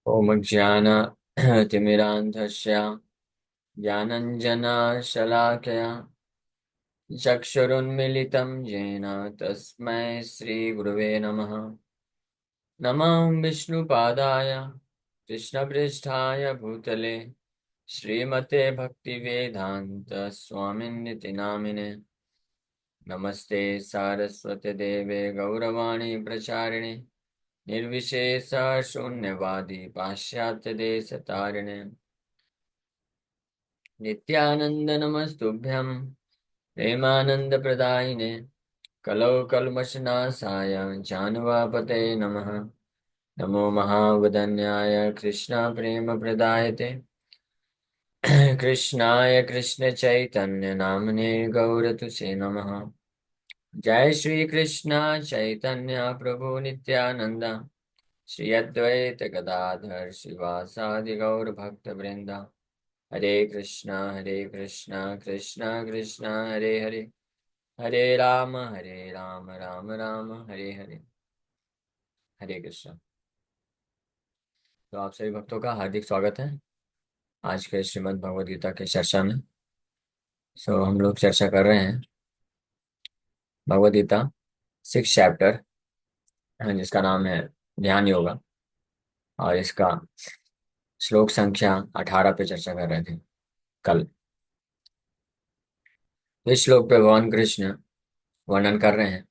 ॐ ज्ञानतिमिरान्धस्य ज्ञानञ्जनशलाकया चक्षुरुन्मीलितं येन तस्मै श्रीगुरुवे नमः। नमः विष्णुपादाय कृष्णपृष्ठाय भूतले श्रीमते भक्तिवेदान्त स्वामिन्निति नामिने। नमस्ते सारस्वते देवे गौरवाणी प्रचारिणे निर्विशेष शून्यवादी पाश्चात्यदेशतारिणे नित्यानंद नमस्तुभ्यं प्रेमानंदप्रदायिने कलौ कल्मषनाशाय जानवापते नमः। नमो महावदन्याय कृष्ण प्रेम प्रदायते कृष्णाय कृष्ण चैतन्य नामने गौरतुसे नमः। जय श्री कृष्ण चैतन्य प्रभु नित्यानंद श्री अद्वैत गदाधर शिवासादि गौर भक्त वृंदा। हरे कृष्णा कृष्णा कृष्णा हरे हरे हरे राम राम राम हरे हरे। हरे कृष्णा। तो आप सभी भक्तों का हार्दिक स्वागत है आज के श्रीमद् भगवद गीता के चर्चा में। हम लोग चर्चा कर रहे हैं भगवद गीता 6 चैप्टर, जिसका नाम है ध्यान योगा, और इसका श्लोक संख्या 18 पे चर्चा कर रहे थे कल। इस श्लोक पे भगवान कृष्ण वर्णन कर रहे हैं,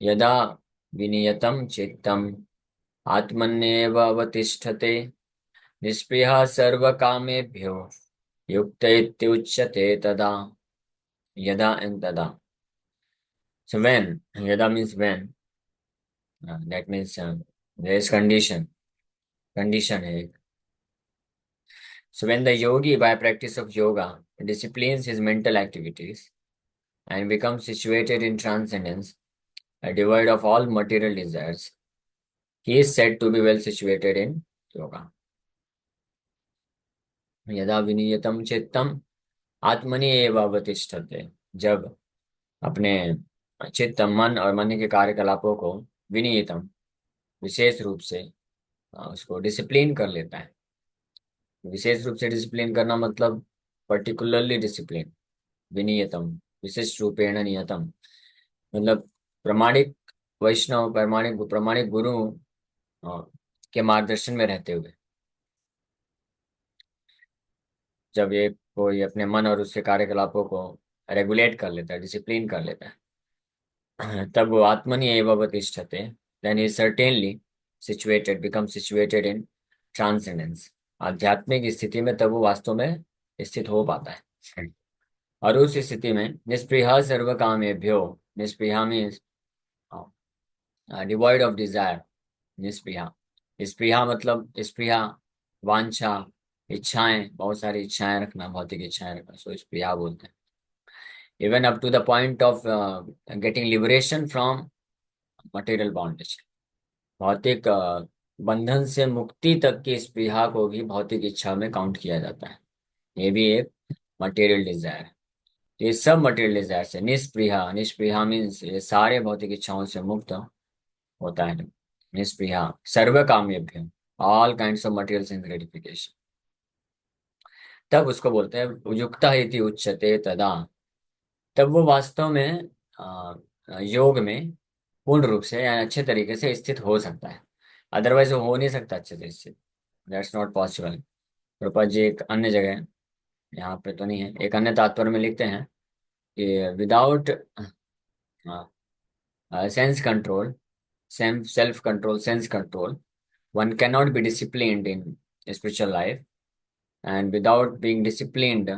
यदा विनियतम चित्तम आत्मन्येव अवतिष्ठते निस्पृहः सर्वकामेभ्यो युक्त इत्युच्यते तदा। यदा एंड तदा। So when, yada means when, that means there is condition है। So when the yogi by practice of yoga disciplines his mental activities and becomes situated in transcendence, devoid of all material desires, he is said to be well situated in yoga. यदा विनियतम चित्तम आत्मनि एव अवतिष्ठते। जब अपने चित्त मन और मन के कार्यकलापों को विनियतम विशेष रूप से उसको डिसिप्लिन कर लेता है। विशेष रूप से डिसिप्लिन करना मतलब पर्टिकुलरली डिसिप्लिन। विनियतम विशिष्ट रूपेण नियतम मतलब प्रमाणिक वैष्णव प्रमाणिक गुरु के मार्गदर्शन में रहते हुए जब ये कोई अपने मन और उसके कार्यकलापों को रेगुलेट कर लेता है, डिसिप्लिन कर लेता है, तब वो आत्मनि एव अवतिष्ठते, then he certainly become situated in transcendence. आध्यात्मिक स्थिति में तब वो वास्तव में स्थित हो पाता है। और उस स्थिति में निस्पृहा सर्व कामेभ्यो, निस्पृहा मीन्स डिवॉइड ऑफ डिजायर। निस्पृहा, स्पृहा मतलब स्पृहा वांछा, इच्छाएं, बहुत सारी इच्छाएं रखना, भौतिक इच्छाएं रखना, सो स्पृहा बोलते हैं। Even up to the point of getting liberation from material bondage. भौतिक बंधन से मुक्ति तक की स्पृहा को भी भौतिक इच्छा में काउंट किया जाता है। ये भी एक मटेरियल डिजायर है। तो ये सब मटेरियल डिजायर से निस्पृहा, निष्पृहा मीन्स ये सारे भौतिक इच्छाओं से मुक्त होता है। निस्पृहा सर्व काम्यभ्य, all kinds of material sense gratification, तब उसको बोलते हैं युक्ता इति उच्यते तदा। तब वो वास्तव में योग में पूर्ण रूप से या अच्छे तरीके से स्थित हो सकता है। अदरवाइज वो हो नहीं सकता अच्छे से स्थित। That's not possible. Prabhupada ji एक अन्य जगह, यहाँ पे तो नहीं है, एक अन्य तात्पर्य में लिखते हैं कि without sense control, self control, sense control, one cannot be disciplined in spiritual life, and without being disciplined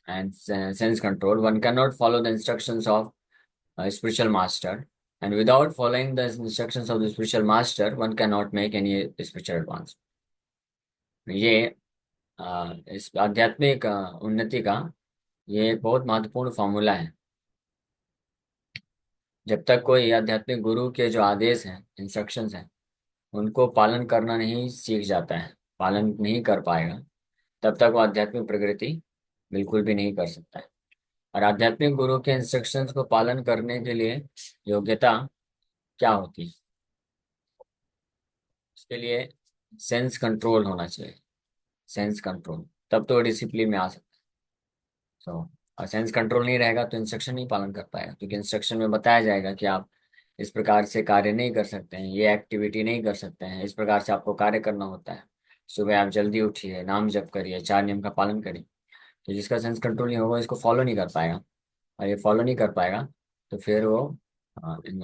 and sense control, one cannot follow the instructions of a spiritual master, and without following the instructions of the spiritual master, one cannot make any spiritual advance। ये इस आध्यात्मिक उन्नति का ये एक बहुत महत्वपूर्ण formula है। जब तक कोई आध्यात्मिक गुरु के जो आदेश हैं, इंस्ट्रक्शंस हैं, उनको पालन करना नहीं सीख जाता है, पालन नहीं कर पाएगा, तब तक वो आध्यात्मिक प्रगति बिल्कुल भी नहीं कर सकता है। और आध्यात्मिक गुरु के इंस्ट्रक्शंस को पालन करने के लिए योग्यता क्या होती है? उसके लिए सेंस कंट्रोल होना चाहिए, सेंस कंट्रोल, तब तो डिसिप्लिन में आ सकता है। सो और सेंस कंट्रोल नहीं रहेगा तो इंस्ट्रक्शन नहीं पालन कर पाएगा, क्योंकि इंस्ट्रक्शन में बताया जाएगा कि आप इस प्रकार से कार्य नहीं कर सकते हैं, ये एक्टिविटी नहीं कर सकते हैं, इस प्रकार से आपको कार्य करना होता है। सुबह आप जल्दी उठिए, नाम जप करिए, 4 नियम का पालन करिए। तो जिसका सेंस कंट्रोल नहीं होगा इसको फॉलो नहीं कर पाएगा, और ये फॉलो नहीं कर पाएगा तो फिर वो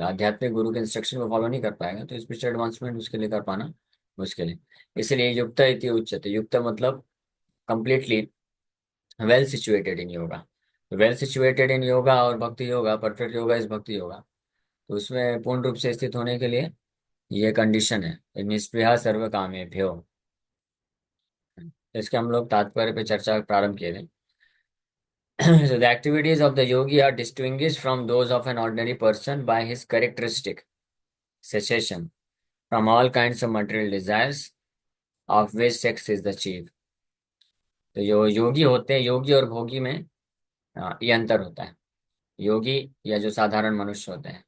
आध्यात्मिक गुरु के इंस्ट्रक्शन को फॉलो नहीं कर पाएगा, तो स्पिरिचुअल एडवांसमेंट उसके लिए कर पाना मुश्किल है। इसलिए युक्त इति उच्यते, युक्त मतलब completely well situated in yoga. Well situated in yoga और भक्ति योगा, परफेक्ट योगा इज भक्ति योगा। तो उसमें पूर्ण रूप से स्थित होने के लिए ये कंडीशन है, निष्पृहा सर्व कामेभ्यो। इसके हम लोग तात्पर्य पे चर्चा प्रारंभ किए थे। So the activities of the yogi are distinguished from those of an ordinary person by his characteristic cessation from all kinds of material desires, of which sex is the chief. तो जो योगी होते हैं, योगी और भोगी में ये अंतर होता है। योगी या जो साधारण मनुष्य होते हैं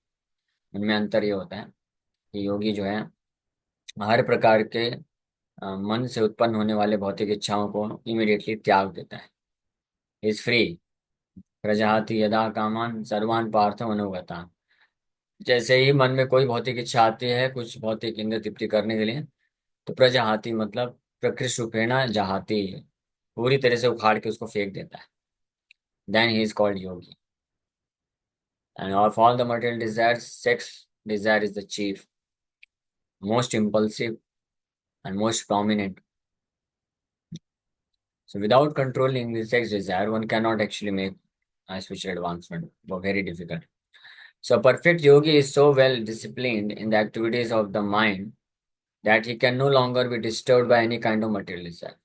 उनमें अंतर ये होता है कि योगी जो है हर प्रकार के मन से उत्पन्न होने वाले भौतिक इच्छाओं को इमीडिएटली त्याग देता है। इज फ्री, प्रजाति यदा कामान सर्वान पार्थ मनोगता। जैसे ही मन में कोई भौतिक इच्छा आती है कुछ भौतिक इंद्रिय तृप्ति करने के लिए, तो प्रजाहाति मतलब प्रकृति रूपेणा जहाती, पूरी तरह से उखाड़ के उसको फेंक देता है। Then he is called yogi. And of all the material desire, sex desire is the chief, most impulsive and most prominent. So without controlling the sex desire, one cannot actually make a spiritual advancement. Very difficult. So perfect yogi is so well disciplined in the activities of the mind that he can no longer be disturbed by any kind of material desire.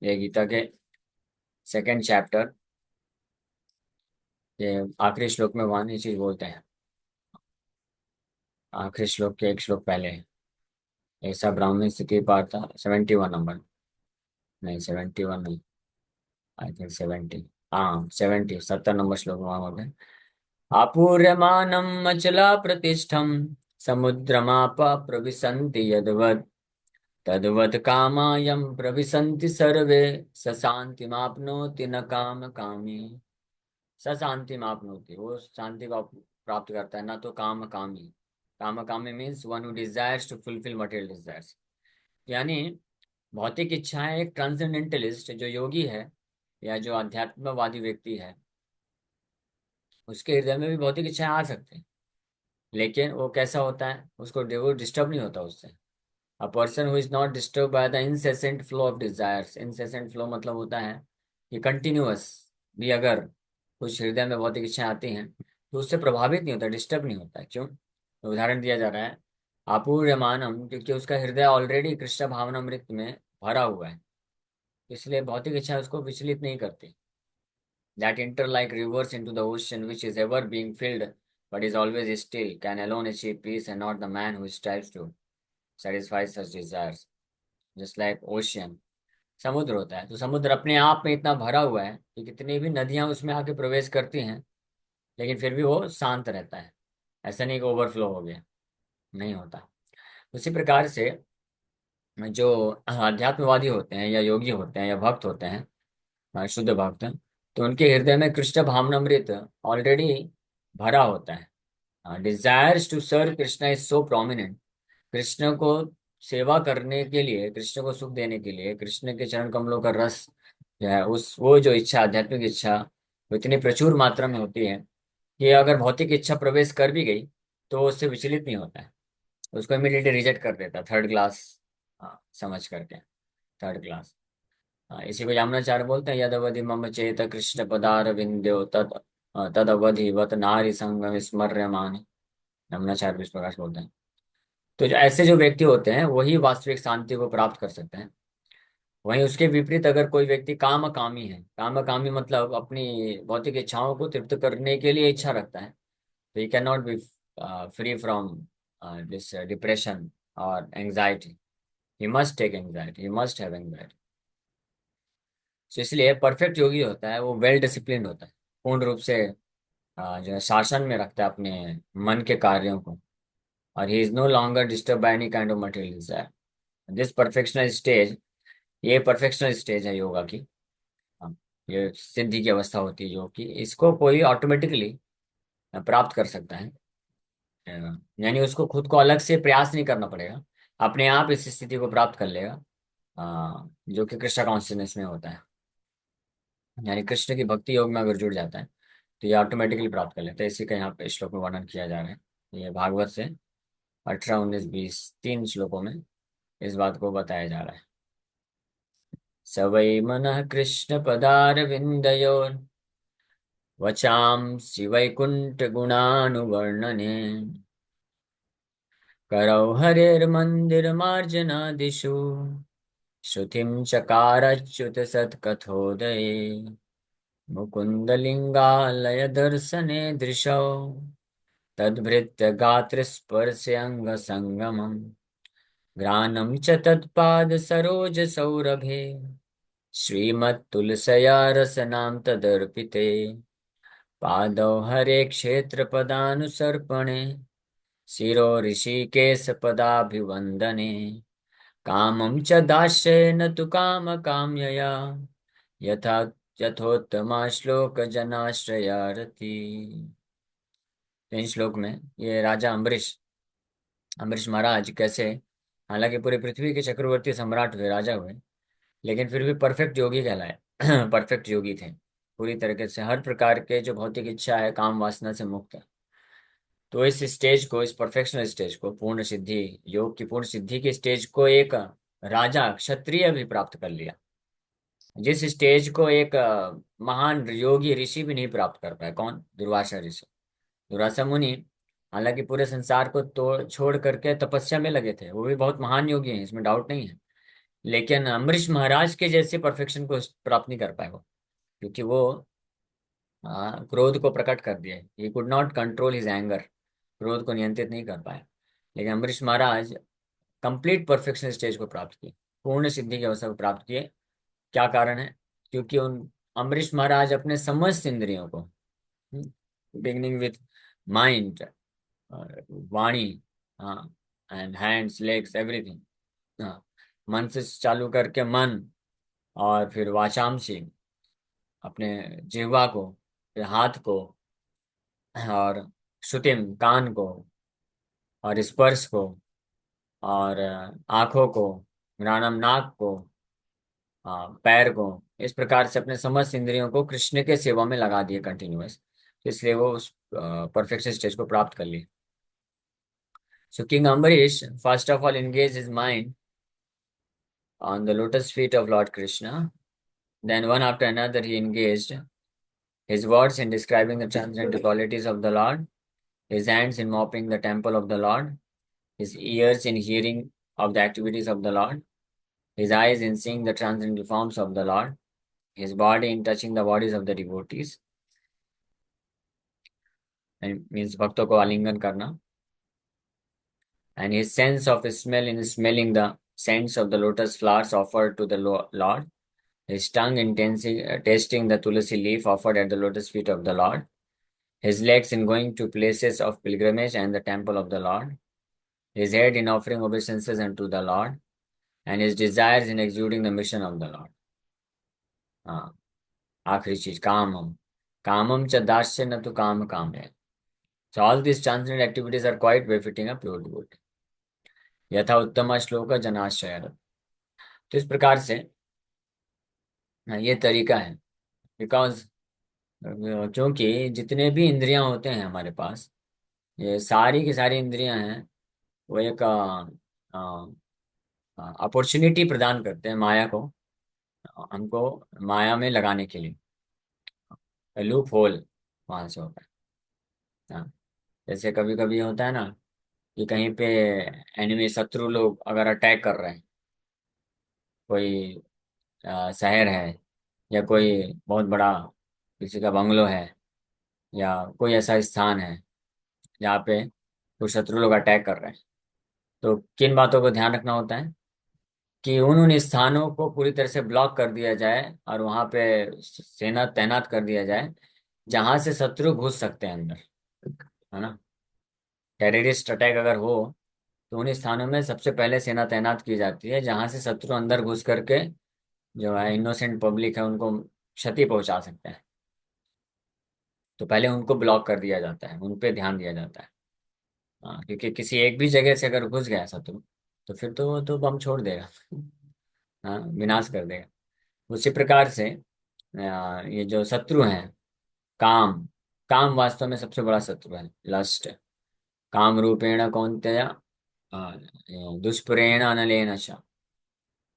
ये गीता के second chapter, ये आखिरी श्लोक में भगवान ये चीज बोलते हैं। आखिरी श्लोक के एक श्लोक पहले है, ऐसा ब्राह्मण स्थिति पार्था, 71 नंबर, नहीं 71 नहीं, आई थिंक 70, हाँ 70 नंबर श्लोक में वहां बोलते हैं, आपूर्यमानम् अचला प्रतिष्ठम् समुद्रमाप प्रविशन्ति यद्वत् तद्वत् कामायं प्रविशन्ति सर्वे स शान्तिमाप्नोति न काम कामी। स शान्तिमाप्नोति, वो शांति को प्राप्त करता है, ना तो काम कामी। काम कामी means one who desires to fulfil material desires. यानी भौतिक इच्छाएं, एक ट्रांसेंडेंटलिस्ट जो योगी है या जो अध्यात्मवादी व्यक्ति है उसके हृदय में भी भौतिक इच्छाएं आ सकते हैं, लेकिन वो कैसा होता है, उसको वो डिस्टर्ब नहीं होता उससे। A person who is not disturb by the incessant flow of desires. Incessant flow मतलब होता है कि कंटिन्यूअस भी अगर कुछ हृदय में भौतिक इच्छाएं आती हैं तो उससे प्रभावित नहीं होता, डिस्टर्ब नहीं होता है। क्यों? तो उदाहरण दिया जा रहा है आपूर्यमानम, क्योंकि उसका हृदय ऑलरेडी कृष्ण भावनामृत में भरा हुआ है, इसलिए भौतिक इच्छा उसको विचलित नहीं करती। That enter like rivers into the ocean, which is ever being filled, but is always still, can alone achieve peace, and not the man who strives to satisfy such desires. Just like ocean, समुद्र होता है, तो समुद्र अपने आप में इतना भरा हुआ है कि कितनी भी नदियां उसमें आके प्रवेश करती हैं लेकिन फिर भी वो शांत रहता है। ऐसा नहीं कि ओवरफ्लो हो गया, नहीं होता। उसी प्रकार से जो अध्यात्मवादी होते हैं या योगी होते हैं या भक्त होते हैं, शुद्ध भक्त, तो उनके हृदय में कृष्ण भावनामृत ऑलरेडी भरा होता है। Desires to serve Krishna is so prominent. Krishna को सेवा करने के लिए, कृष्ण को सुख देने के लिए, कृष्ण के चरण कमलों का रस जो है, उस वो जो इच्छा, आध्यात्मिक इच्छा, वो इतनी प्रचुर मात्रा में होती है कि अगर भौतिक इच्छा प्रवेश कर भी गई तो वो उससे विचलित नहीं होता है, उसको इमीडिएटली रिजेक्ट कर देता है, थर्ड क्लास समझ करके, थर्ड क्लास। इसी को यामुनाचार्य बोलते हैं, यद अवधि मम चेत कृष्ण पदार विंध्यो तद तद अवधि वत नारी संगम स्मर्यमान। यमुनाचार्य विश्व प्रकाश बोलते हैं। तो जो ऐसे जो व्यक्ति होते हैं वही वास्तविक शांति को प्राप्त कर सकते हैं। वहीं उसके विपरीत अगर कोई व्यक्ति काम कामी है, काम कामी मतलब अपनी भौतिक इच्छाओं को तृप्त करने के लिए इच्छा रखता है, तो he can not be free from this depression और anxiety. He must take anxiety, he must have anxiety. तो इसलिए परफेक्ट योगी होता है वो वेल डिसिप्लिन्ड होता है, पूर्ण रूप से जो है शासन में रखता है अपने मन के कार्यों को, और he is no longer disturb by any kind of material desire. This perfectional stage, ये परफेक्शनल स्टेज है योगा की। हाँ, ये सिद्धि की अवस्था होती है योग की, इसको कोई ऑटोमेटिकली प्राप्त कर सकता है। यानी उसको खुद को अलग से प्रयास नहीं करना पड़ेगा, अपने आप इस स्थिति को प्राप्त कर लेगा। जो कि कृष्ण कॉन्शियसनेस में होता है। यानी कृष्ण की भक्ति योग में अगर जुड़ जाता है तो ये ऑटोमेटिकली प्राप्त कर लेता है। इसी का यहाँ पे श्लोक में वर्णन किया जा रहा है। ये भागवत से 18, 19, 20 तीन श्लोकों में इस बात को बताया जा रहा है। स वै मनः कृष्ण पदारविन्दयोर् वचांसि वैकुण्ठगुणानुवर्णने करौ हरेर्मन्दिरमार्जनादिषु श्रुतिं चकारच्युत सत्कथोदये मुकुन्दलिङ्गालय दर्शने दृशौ तद्भृत्य गात्रस्पर्शेऽङ्गसङ्गमम् घ्राणं च तत्पाद सरोज सौरभे श्रीमत्तुलसया रसनां तदर्पिते पादौ हरे क्षेत्रपदानुसर्पणे शिरो ऋषिकेशपदाभिवन्दने कामं च दास्येन तु कामकाम्यया यथा यथोत्तमा श्लोकजनाश्रयारति। इन श्लोक में ये राजा अम्बरीश, अम्बरीश महाराज कैसे, हालांकि पूरी पृथ्वी के चक्रवर्ती सम्राट हुए, राजा हुए, लेकिन फिर भी परफेक्ट योगी कहलाए। परफेक्ट योगी थे, पूरी तरीके से हर प्रकार के जो भौतिक इच्छा है, काम वासना से मुक्त है। तो इस स्टेज को, इस परफेक्शनल स्टेज को, पूर्ण सिद्धि, योग की पूर्ण सिद्धि के स्टेज को एक राजा क्षत्रिय भी प्राप्त कर लिया। जिस स्टेज को एक महान योगी ऋषि भी नहीं प्राप्त कर पाया। कौन? दुर्वासा ऋषि, दुर्वासा मुनि। हालांकि पूरे संसार को तो छोड़ करके तपस्या में लगे थे, वो भी बहुत महान योगी हैं, इसमें डाउट नहीं है। लेकिन अम्बरीश महाराज के जैसे परफेक्शन को प्राप्त नहीं कर पाए वो, क्योंकि वो क्रोध को प्रकट कर दिया। He could not control his anger, क्रोध को नियंत्रित नहीं कर पाए। लेकिन अम्बरीश महाराज कंप्लीट परफेक्शन स्टेज को प्राप्त किए, पूर्ण सिद्धि की अवस्था को प्राप्त किए। क्या कारण है? क्योंकि उन अम्बरीश महाराज अपने समस्त इंद्रियों को, बिगिनिंग विथ माइंड, वाणी, हाँ, एंड हैंड्स, लेग्स, एवरीथिंग, हाँ, मन से चालू करके मन, और फिर वाचांशी, अपने जिह्वा को, फिर हाथ को, और श्रुतिम, कान को, और स्पर्श को, और आंखों को, घ्राणम, नाक को, पैर को, इस प्रकार से अपने समस्त इंद्रियों को कृष्ण के सेवा में लगा दिए कंटिन्यूअस। तो इसलिए वो उस परफेक्शन स्टेज को प्राप्त कर लिए। So king Ambarish first of all engaged his mind on the lotus feet of Lord Krishna. Then one after another he engaged his words in describing the transcendental qualities of the Lord, his hands in mopping the temple of the Lord, his ears in hearing of the activities of the Lord, his eyes in seeing the transcendental forms of the Lord, his body in touching the bodies of the devotees, and means भक्तों को आलिंगन करना, and his sense of smell in smelling the scents of the lotus flowers offered to the Lord, his tongue in tasting the tulsi leaf offered at the lotus feet of the Lord, his legs in going to places of pilgrimage and the temple of the Lord, his head in offering obeisances unto the Lord, and his desires in executing the mission of the Lord. हाँ, आखिरी चीज, कामम, कामम च दास्य न तो काम काम है। So all these transcendent activities are quite befitting a pure devotee. यथा उत्तम श्लोक जनाश्रय। तो इस प्रकार से ये तरीका है। बिकॉज क्योंकि जितने भी इंद्रियां होते हैं हमारे पास, ये सारी की सारी इंद्रियां हैं, वो एक अपॉर्चुनिटी प्रदान करते हैं माया को, हमको माया में लगाने के लिए। लूप होल वहां से होता है। हाँ, जैसे कभी कभी होता है ना कि कहीं पे एनिमी, शत्रु लोग अगर अटैक कर रहे हैं, कोई शहर है, या कोई बहुत बड़ा किसी का बंगलो है, या कोई ऐसा स्थान है जहाँ पे कुछ शत्रु लोग अटैक कर रहे हैं, तो किन बातों को ध्यान रखना होता है कि उन स्थानों को पूरी तरह से ब्लॉक कर दिया जाए और वहां पे सेना तैनात कर दिया जाए जहां से शत्रु घुस सकते हैं अंदर, है ना। टेररिस्ट अटैक अगर हो तो उन स्थानों में सबसे पहले सेना तैनात की जाती है जहां से शत्रु अंदर घुस करके जो है इनोसेंट पब्लिक है उनको क्षति पहुंचा सकते हैं। तो पहले उनको ब्लॉक कर दिया जाता है, उन पे ध्यान दिया जाता है। हाँ, क्योंकि किसी एक भी जगह से अगर घुस गया शत्रु तो फिर तो वो तो बम छोड़ देगा। हाँ, विनाश कर देगा। उसी प्रकार से ये जो शत्रु हैं, काम, काम वास्तव में सबसे बड़ा शत्रु है, लस्ट। काम रूपेण कौन्तेय दुष्प्रेण अनलेन च।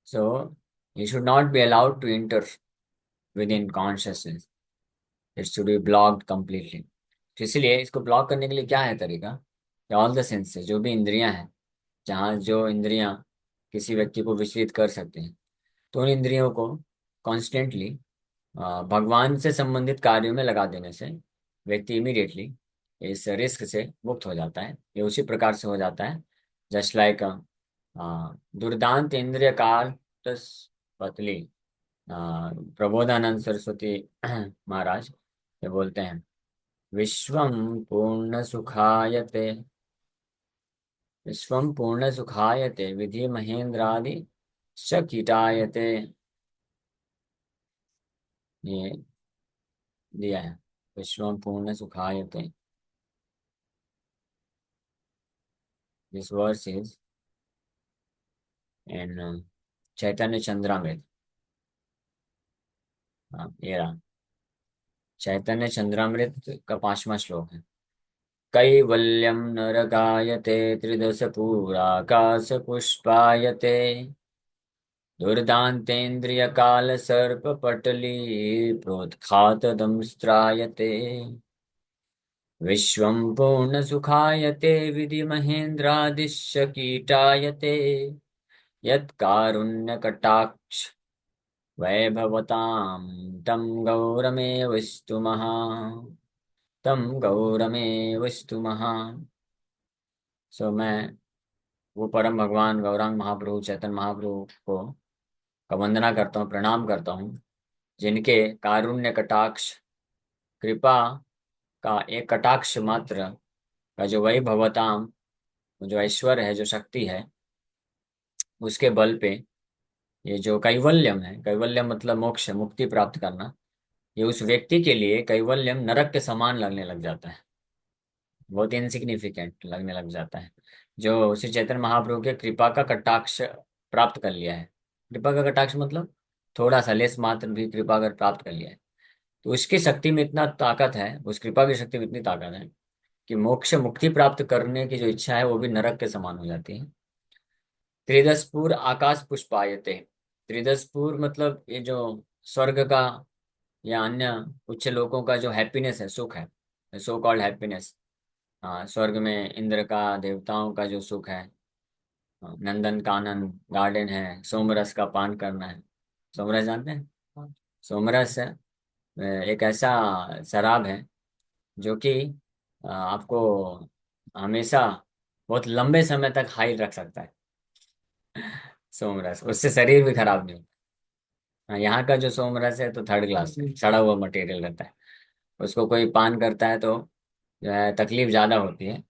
So you should not be allowed to enter within consciousness, it should be blocked completely. तो इसलिए इसको ब्लॉक करने के लिए क्या है तरीका? ऑल द सेंसेस, जो भी इंद्रियां हैं, जहाँ जो इंद्रियां किसी व्यक्ति को विचलित कर सकते हैं, तो उन इंद्रियों को कॉन्स्टेंटली भगवान से संबंधित कार्यों में लगा देने से व्यक्ति इमीडिएटली इस रिस्क से मुक्त हो जाता है। ये उसी प्रकार से हो जाता है जस्ट लाइक दुर्दांत इंद्रिय काल पतली। प्रबोधानंद सरस्वती महाराज ये बोलते हैं, विश्वम पूर्ण सुखायते, विश्वम पूर्ण सुखायते विधि महेंद्रादि च कीटायते। ये दिया है, विश्वम पूर्ण सुखायते। दिस वर्स इज इन चैतन्य चंद्रामृत। हाँ, ये रहा चैतन्य चंद्रामृत का 5वां श्लोक है। कैवल्यम नरकायते त्रिदश पूराकाश पुष्पायते दुर्दान्तेन्द्रिय काल सर्प पटली प्रोत्खात दंष्ट्रायते विश्वं पूर्ण सुखायते विधि महेन्द्रादिश्य कीटायते यत्कारुण्यकटाक्ष वैभवतां तं गौरमेव स्तुमः, तं गौरमेव स्तुमः। सो मैं वो परम भगवान गौरांग महाप्रभु चैतन्य महाप्रभु को का वंदना करता हूँ, प्रणाम करता हूँ, जिनके कारुण्य कटाक्ष, कृपा का एक कटाक्ष मात्र का जो वैभवताम, जो ऐश्वर्य है, जो शक्ति है, उसके बल पे ये जो कैवल्यम है, कैवल्यम मतलब मोक्ष, मुक्ति प्राप्त करना, ये उस व्यक्ति के लिए कैवल्यम नरक के समान लगने लग जाता है, बहुत इनसिग्निफिकेंट लगने लग जाता है। जो श्री चैतन्य महाप्रभु के कृपा का कटाक्ष प्राप्त कर लिया है, कृपा का कटाक्ष मतलब थोड़ा सा लेस मात्र भी कृपा अगर प्राप्त कर लिया है, तो उसकी शक्ति में इतना ताकत है, उस कृपा की शक्ति में इतनी ताकत है कि मोक्ष, मुक्ति प्राप्त करने की जो इच्छा है वो भी नरक के समान हो जाती है। त्रिदशपुर आकाश पुष्पायते, त्रिदशपुर मतलब ये जो स्वर्ग का या अन्य उच्च लोकों का जो हैप्पीनेस है, सुख है, सो कॉल्ड हैप्पीनेस। हाँ, स्वर्ग में इंद्र का, देवताओं का जो सुख है, नंदन कानन गार्डन है, सोमरस का पान करना है। सोमरस जानते हैं? हाँ। सोमरस एक ऐसा शराब है जो कि आपको हमेशा बहुत लंबे समय तक हाई रख सकता है। सोमरस, उससे शरीर भी खराब नहीं होता। हाँ, यहाँ का जो सोमरस है तो थर्ड क्लास है, सड़ा हुआ मटेरियल रहता है। उसको कोई पान करता है तो जो है तकलीफ ज्यादा होती है।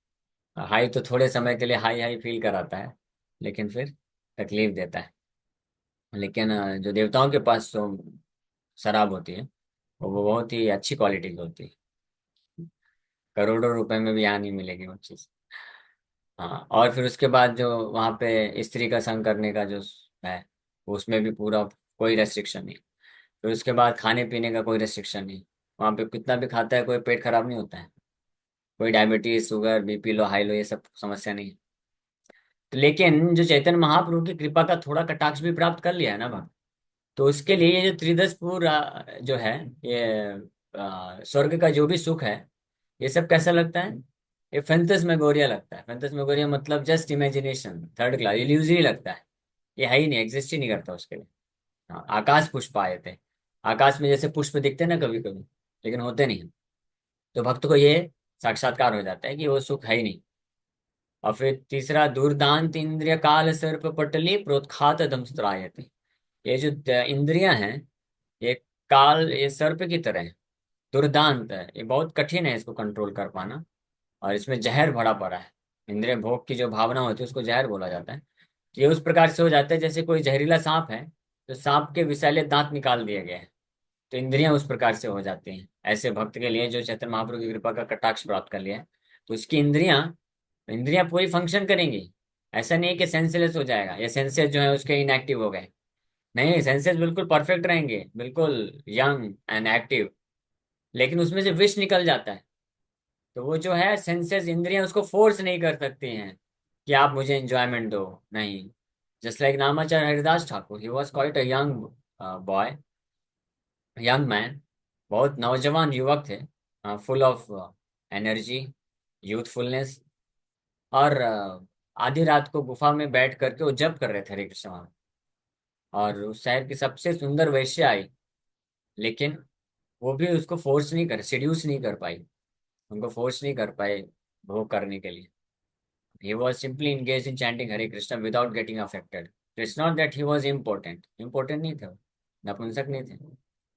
हाई तो थोड़े समय के लिए हाई हाई फील कराता है, लेकिन फिर तकलीफ देता है। लेकिन जो देवताओं के पास जो शराब होती है वो बहुत ही अच्छी क्वालिटी की होती है। करोड़ों रुपए में भी यहाँ नहीं मिलेगी वो चीज़। हाँ, और फिर उसके बाद जो वहाँ पे स्त्री का संग करने का जो है, उसमें भी पूरा कोई रेस्ट्रिक्शन नहीं। फिर उसके बाद खाने पीने का कोई रेस्ट्रिक्शन नहीं। वहाँ पे कितना भी खाता है कोई पेट खराब नहीं होता है, कोई diabetes, sugar, BP low, high low, ये सब समस्या नहीं है। तो लेकिन जो चैतन्य महाप्रभु की कृपा का थोड़ा कटाक्ष भी प्राप्त कर लिया है ना भक्त, तो उसके लिए ये जो त्रिदशपुर जो है, ये स्वर्ग का जो भी सुख है, ये सब कैसा लगता है? ये फैंटस्मैगोरिया लगता है। फैंटस्मैगोरिया मतलब just imagination, third class, illusory लगता है। ये है ही नहीं, एग्जिस्ट ही नहीं करता उसके लिए। हाँ, आकाश पुष्प आए थे, आकाश में जैसे पुष्प दिखते हैं ना कभी कभी, लेकिन होते नहीं हैं। तो भक्त को ये साक्षात्कार हो जाता है कि वो सुख है ही नहीं। और फिर तीसरा, दुर्दांत इंद्रिय काल सर्प पटली प्रोत्खात दंष्ट्रायते। ये जो इंद्रियां हैं, ये काल, ये सर्प की तरह है, दुर्दांत है, ये बहुत कठिन है इसको कंट्रोल कर पाना, और इसमें जहर भरा पड़ा है। इंद्रिय भोग की जो भावना होती है उसको जहर बोला जाता है। तो ये उस प्रकार से हो जाता है जैसे कोई जहरीला सांप है, तो सांप के विषैले दांत निकाल दिए गए हैं, तो इंद्रियां उस प्रकार से हो जाती हैं ऐसे भक्त के लिए जो चैतन्य महाप्रभु की कृपा का कटाक्ष प्राप्त कर लिया है। तो उसकी इंद्रियां इंद्रियां पूरी फंक्शन करेंगी। ऐसा नहीं है कि सेंसलेस हो जाएगा या सेंसेस जो है उसके इनएक्टिव हो गए। नहीं, सेंसेस बिल्कुल परफेक्ट रहेंगे, बिल्कुल यंग एंड एक्टिव। लेकिन उसमें से विष निकल जाता है, तो वो जो है सेंसेस इंद्रियां उसको फोर्स नहीं कर सकती हैं कि आप मुझे एंजॉयमेंट दो। नहीं। Just like Namacharya Haridas Thakur, he was quite a young boy, young man, बहुत नौजवान युवक थे, फुल ऑफ एनर्जी, यूथफुलनेस। और आधी रात को गुफा में बैठ करके वो जप कर रहे थे हरे कृष्ण महामंत्र। और उस शहर की सबसे सुंदर वेश्या आई, लेकिन वो भी उसको फोर्स नहीं कर, सिड्यूस नहीं कर पाई, उनको फोर्स नहीं कर पाए भोग करने के लिए। He was simply engaged in chanting Hare Krishna without getting affected. So it's not that he was important. Important नहीं थे वो, नपुंसक नहीं थे।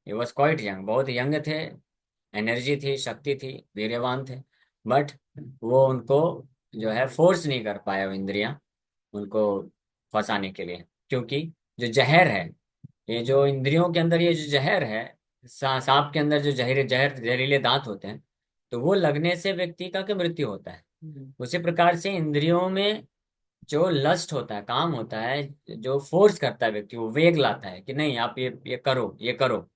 He was quite young, बहुत यंग थे, एनर्जी थी, शक्ति थी, वीर्यवान थे। बट वो उनको जो है फोर्स नहीं कर पाया, वो इंद्रियां उनको फंसाने के लिए। क्योंकि जो जहर है, ये जो इंद्रियों के अंदर ये जो जहर है, सांप के अंदर जो जहरीले दांत होते हैं, तो वो लगने से व्यक्ति का क्या मृत्यु होता है। उसी प्रकार से इंद्रियों में जो लस्ट होता है, काम होता है, जो फोर्स करता है व्यक्ति, वो वेग लाता है कि नहीं आप ये करो, ये करो।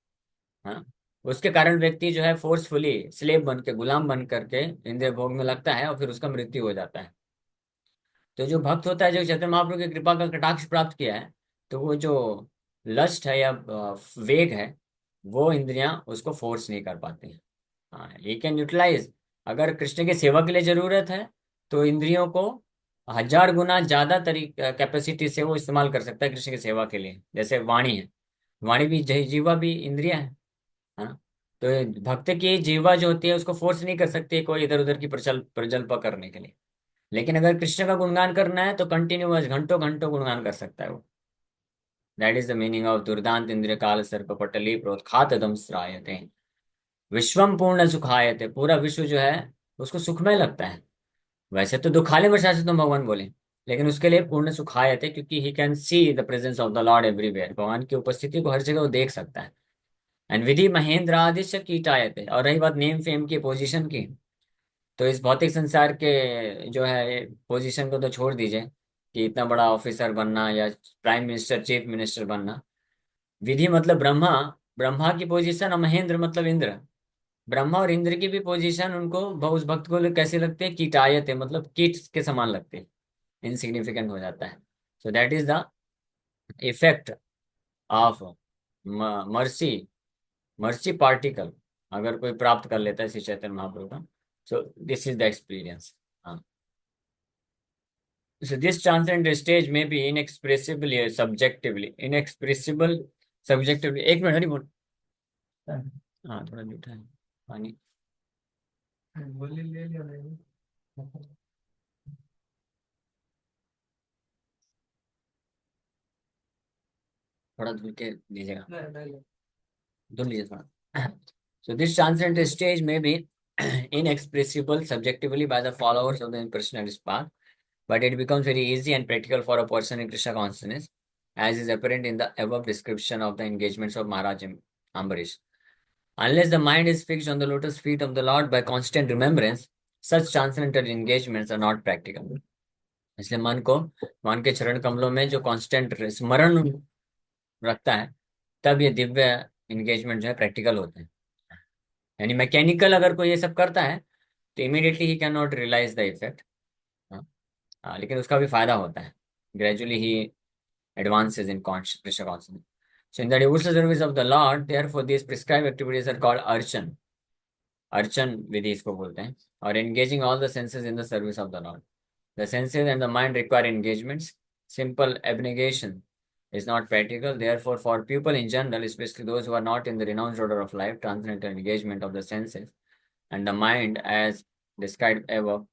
हाँ। उसके कारण व्यक्ति जो है फोर्सफुली स्लेव बन के, गुलाम बन करके इंद्रिय भोग में लगता है और फिर उसका मृत्यु हो जाता है। तो जो भक्त होता है, जो चैतन्य महाप्रभु की कृपा का कटाक्ष प्राप्त किया है, तो वो जो लस्ट है या वेग है, वो इंद्रियां उसको फोर्स नहीं कर पाती हैं। हाँ, ये कैन यूटिलाइज। अगर कृष्ण की सेवा के लिए जरूरत है, तो इंद्रियों को 1000 गुना ज्यादा तरीके कैपेसिटी से वो इस्तेमाल कर सकता है कृष्ण की सेवा के लिए। जैसे वाणी है, वाणी भी जीवा भी इंद्रिया है ना। तो ये भक्त की जीवा जो होती है उसको फोर्स नहीं कर सकती कोई इधर उधर की प्रजल्प करने के लिए। लेकिन अगर कृष्ण का गुणगान करना है तो कंटिन्यूअस घंटों घंटों गुणगान कर सकता है वो। That is the meaning of दुर्दांत इंद्रिय काल सर्प पटली प्रोत्खात दम श्रायते, विश्वम पूर्ण सुखायते, पूरा विश्व जो है उसको सुखमय लगता है। वैसे तो दुखाले वर्षा से तुम भगवान बोले, लेकिन उसके लिए पूर्ण सुखायते, क्योंकि he can see the presence of the Lord everywhere, भगवान की उपस्थिति को हर जगह वो देख सकता है। एंड विधि महेंद्र आदिश्य कीटायते। और रही बात नेम फेम की, पोजीशन की, तो इस भौतिक संसार के जो है पोजीशन को तो छोड़ दीजिए कि इतना बड़ा ऑफिसर बनना या प्राइम मिनिस्टर, चीफ मिनिस्टर बनना। विधि मतलब ब्रह्मा, ब्रह्मा की पोजीशन, और महेंद्र मतलब इंद्र। ब्रह्मा और इंद्र की भी पोजीशन उनको उस भक्त को कैसे लगते हैं, कीटायत है, मतलब कीट के समान लगते हैं, इनसिग्निफिकेंट हो जाता है। So that is the effect of mercy, mercy particle, अगर कोई प्राप्त कर लेता है श्री चैतन्य महाप्रभु का। So this is the experience. हाँ। So this transcendent stage may be inexpressibly subjectively, inexpressible subjectively। एक मिनट हरी बोल। हाँ, थोड़ा मीठा है पानी। बोली ले लिया मैंने। थोड़ा धुल के दीजिएगा, धुल लीजिए थोड़ा। So this transcendent stage may be inexpressible subjectively by the followers of the impressionist path, but it becomes very easy and practical for a person in Krishna consciousness, as is apparent in the above description of the engagements of Maharaj Ambarish. Unless the mind is fixed on the lotus feet of the Lord by constant remembrance, such transcendental engagements are not practical. इसलिए मन को भगवान के चरण कमलों में जो constant स्मरण रखता है, तब ये दिव्य एंगेजमेंट जो है प्रैक्टिकल होते हैं। यानी मैकेनिकल अगर कोई ये सब करता है, तो immediately he can not realise the effect. लेकिन उसका भी फायदा होता है, gradually he advances in Krishna consciousness. So in the devotional service of the Lord, therefore these prescribed activities are called archan, archan vidhi इसको बोलते हैं, और engaging all the senses in the service of the Lord. The senses and the mind require engagements. Simple abnegation is not practical. Therefore, for people in general, especially those who are not in the renounced order of life, transcendental engagement of the senses and the mind, as described above,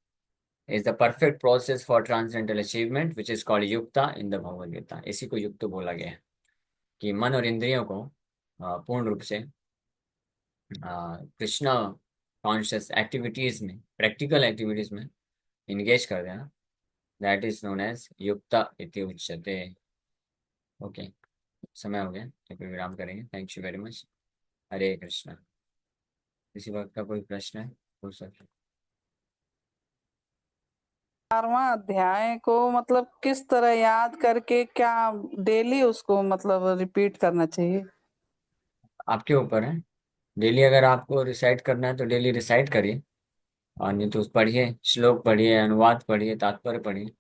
is the perfect process for transcendental achievement, which is called yukta in the Bhagavad Gita. इसी को युक्त बोला गया है कि मन और इंद्रियों को पूर्ण रूप से कृष्ण कॉन्शियस एक्टिविटीज में, प्रैक्टिकल एक्टिविटीज में इंगेज कर देना, दैट इज नोन एज युक्त इति उच्यते। ओके, समय हो गया तो फिर विराम करेंगे। Thank you very much. Hare Krishna. किसी वक्त का कोई प्रश्न है पूछ सकते 4वां अध्याय को मतलब किस तरह याद करके, क्या डेली उसको मतलब रिपीट करना चाहिए? आपके ऊपर है। डेली अगर आपको रिसाइट करना है तो डेली रिसाइट करिए, और नहीं तो पढ़िए, श्लोक पढ़िए, अनुवाद पढ़िए, तात्पर्य पढ़िए।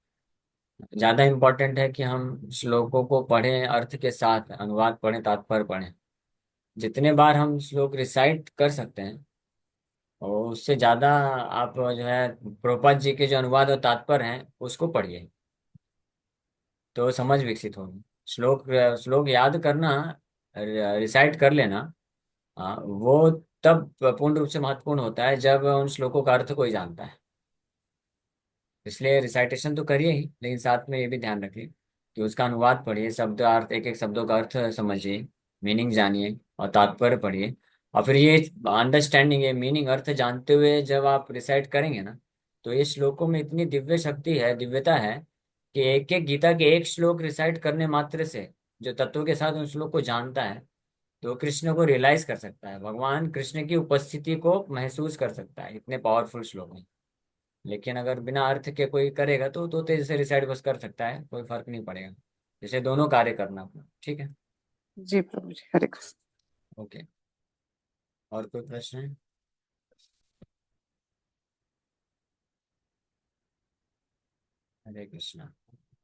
ज्यादा इम्पोर्टेंट है कि हम श्लोकों को पढ़ें अर्थ के साथ, अनुवाद पढ़ें, तात्पर्य पढ़ें। जितने बार हम श्लोक रिसाइट कर सकते हैं और उससे ज्यादा आप जो है प्रभुपाद जी के जो अनुवाद और तात्पर्य हैं उसको पढ़िए, तो समझ विकसित होगी। श्लोक श्लोक याद करना, रिसाइट कर लेना, वो तब पूर्ण रूप से महत्वपूर्ण होता है जब उन श्लोकों का अर्थ कोई जानता है। इसलिए रिसाइटेशन तो करिए ही, लेकिन साथ में ये भी ध्यान रखिए कि उसका अनुवाद पढ़िए, शब्द अर्थ, एक एक शब्दों का अर्थ समझिए, मीनिंग जानिए और तात्पर्य पढ़िए। और फिर ये अंडरस्टैंडिंग, ये मीनिंग अर्थ जानते हुए जब आप रिसाइट करेंगे ना, तो ये श्लोकों में इतनी दिव्य शक्ति है, दिव्यता है, कि एक एक गीता के एक श्लोक रिसाइट करने मात्र से जो तत्वों के साथ उन श्लोक को जानता है, तो कृष्ण को रियलाइज कर सकता है, भगवान कृष्ण की उपस्थिति को महसूस कर सकता है, इतने पावरफुल श्लोक हैं। लेकिन अगर बिना अर्थ के कोई करेगा तो तेजी से रिसाइड बस कर सकता है, कोई फर्क नहीं पड़ेगा। जैसे दोनों कार्य करना अपना, ठीक है। जी प्रभु जी, हरे कृष्ण। ओके, और कोई प्रश्न है? हरे कृष्णा।